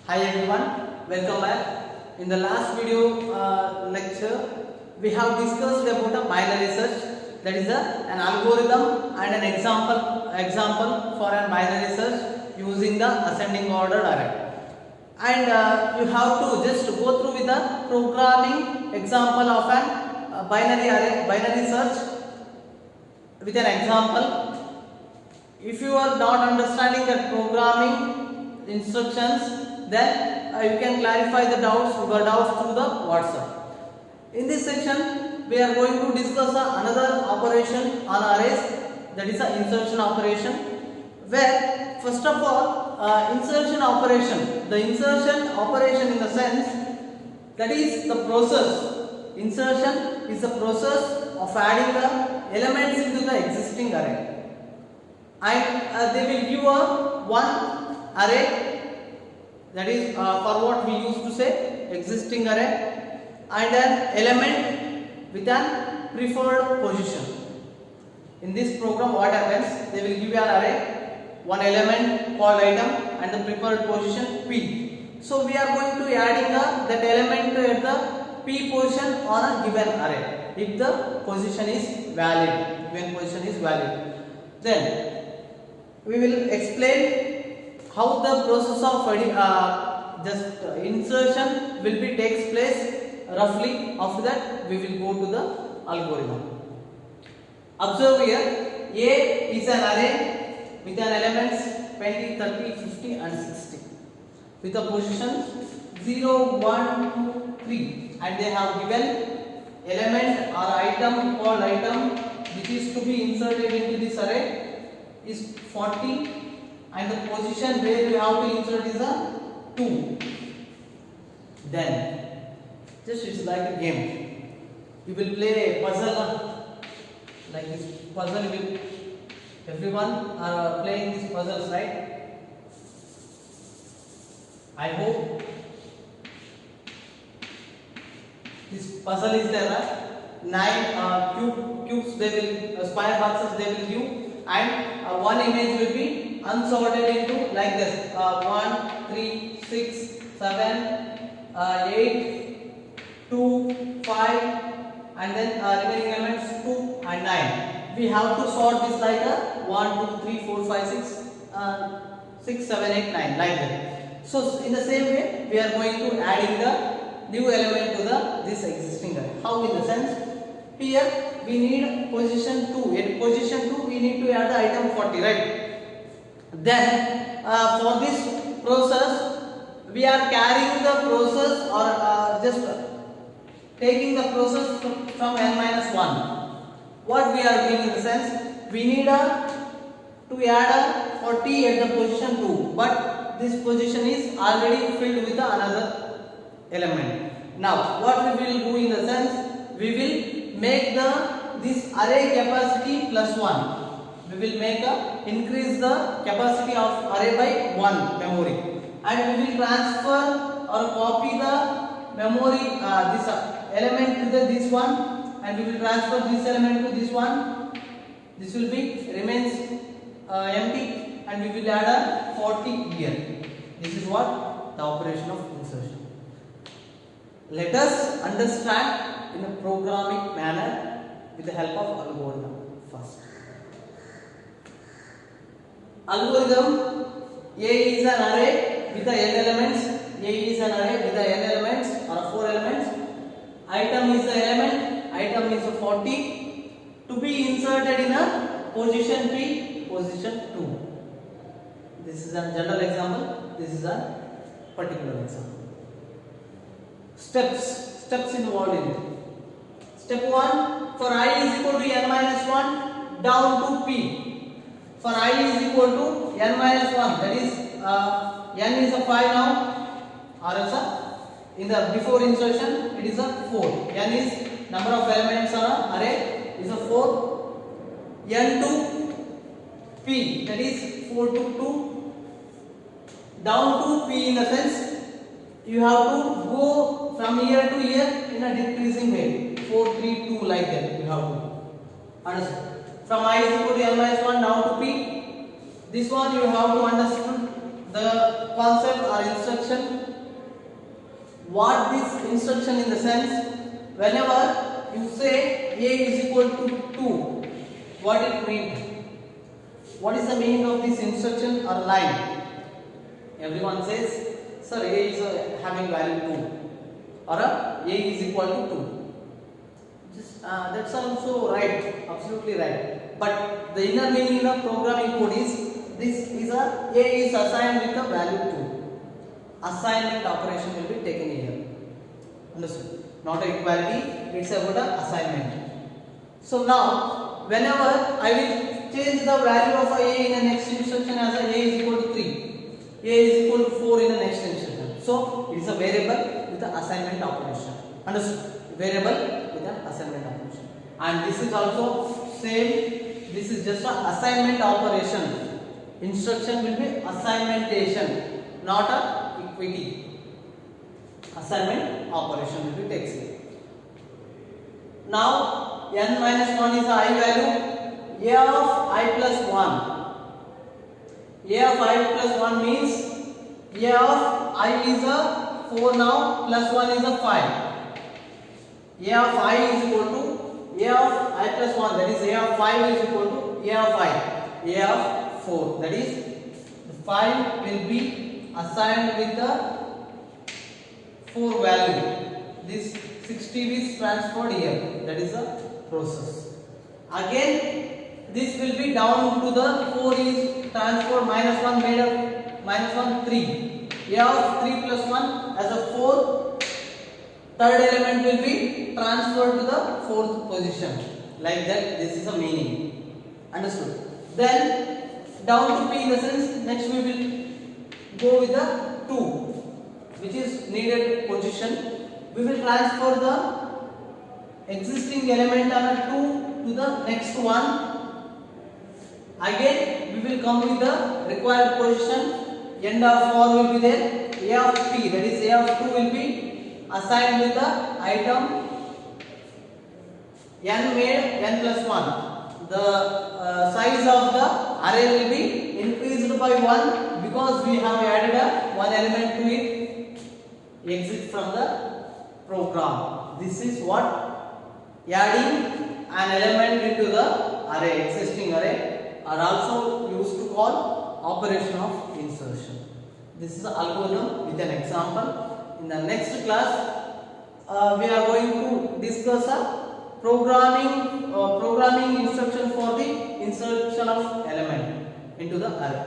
Hi everyone, welcome back. In the last video lecture, we have discussed about a binary search, that is an algorithm and an example for a binary search using the ascending order array. And you have to just go through with the programming example of an binary search with an example. If you are not understanding the programming instructions, then you can clarify your doubts through the WhatsApp. In this section, we are going to discuss another operation on arrays, that is the insertion operation. Where first of all, insertion operation. The insertion operation in the sense that is the process. Insertion is the process of adding the elements into the existing array. And they will give one array, that is for what we used to say existing array, and an element with an preferred position. In this program, what happens? They will give you an array, one element called item and the preferred position p. So we are going to adding that element at the p position on a given array if the position is valid. Given position is valid. Then we will explain how the process of insertion will be takes place roughly. After that, we will go to the algorithm. Observe here, A is an array with an elements 20, 30, 50 and 60 with a position 0, 1, 2, 3, and they have given element or item called item which is to be inserted into this array is 40, and the position where we have to insert is a 2. Then just it's like a game. We will play a puzzle like this puzzle. Will everyone are playing these puzzles, right? I hope this puzzle is there, right? 9 cubes they will square boxes they will give, and one image will be unsorted into like this 1, 3, 6, 7, 8, 2, 5, and then remaining elements 2 and 9. We have to sort this like a 1, 2, 3, 4, 5, 6, 7, 8, 9 like that. So in the same way, we are going to adding the new element to this existing array. How? In the sense, here we need position 2. In position 2, we need to add the item 40, right? Then for this process, we are carrying the process or just taking the process from n minus 1. What we are doing in the sense, we need to add a 40 at the position 2, but this position is already filled with another element. Now what we will do in the sense, we will make this array capacity plus 1. We will increase the capacity of array by 1 memory, and we will transfer or copy the memory this element to this one, and we will transfer this element to this one. This will be remains empty, and we will add a 40 here. This is what the operation of insertion. Let us understand in a programming manner with the help of algorithm first. Algorithm, A is an array with the n elements. A is an array with the n elements or 4 elements. Item is the element. Item is 40 to be inserted in a position P, position 2. This is a general example. This is a particular example. Steps involved in it. Step 1, for I is equal to n minus 1 down to P. For I is equal to n minus 1, that is n is a 5 now, or else in the before insertion it is a 4. N is number of elements on an array is a 4. N to P, that is 4 to 2. Down to P in the sense, you have to go from here to here in a decreasing way. 4, 3, 2 like that you have to understand. From I is equal to n minus 1 down to P. This one you have to understand the concept or instruction. What this instruction in the sense, whenever you say a is equal to 2, what it means? What is the meaning of this instruction or line? Everyone says, sir, a is having value 2 or a is equal to 2. That's also right, absolutely right. But the inner meaning of programming code is this is a is assigned with the value 2. Assignment operation will be taken here. Understood? Not a equality, it's about a assignment. So now, whenever I will change the value of a in the next instruction as a is equal to 3, a is equal to 4 in the next instruction. So it is a variable with the assignment operation. Understood? Variable with an assignment operation. And this is also same. This is just an assignment operation. Instruction will be assignmentation, not a equity. Assignment operation will be takes here. Now n minus 1 is a I value. A of I plus 1. A of I plus 1 means A of I is a 4 now, plus 1 is a 5. A of I is equal to A of I plus 1, that is A of 5 is equal to A of I, A of 4, that is the 5 will be assigned with the 4 value. This 60 is transferred here, that is the process. Again this will be down to the 4 is transferred, minus 1 made of minus 1 3. A of 3 plus 1 as a 4. Third element will be transferred to the fourth position. Like that, this is a meaning. Understood? Then down to P in the sense, next we will go with the 2, which is needed position. We will transfer the existing element on a 2 to the next one. Again we will come with the required position. End of 4 will be there. A of P, that is A of 2 will be assigned with the item n made n plus 1. The size of the array will be increased by 1 because we have added a 1 element to it. Exit from the program. This is what adding an element into the array, existing array, are also used to call operation of insertion. This is the algorithm with an example. In the next class, we are going to discuss a programming instruction for the insertion of element into the array.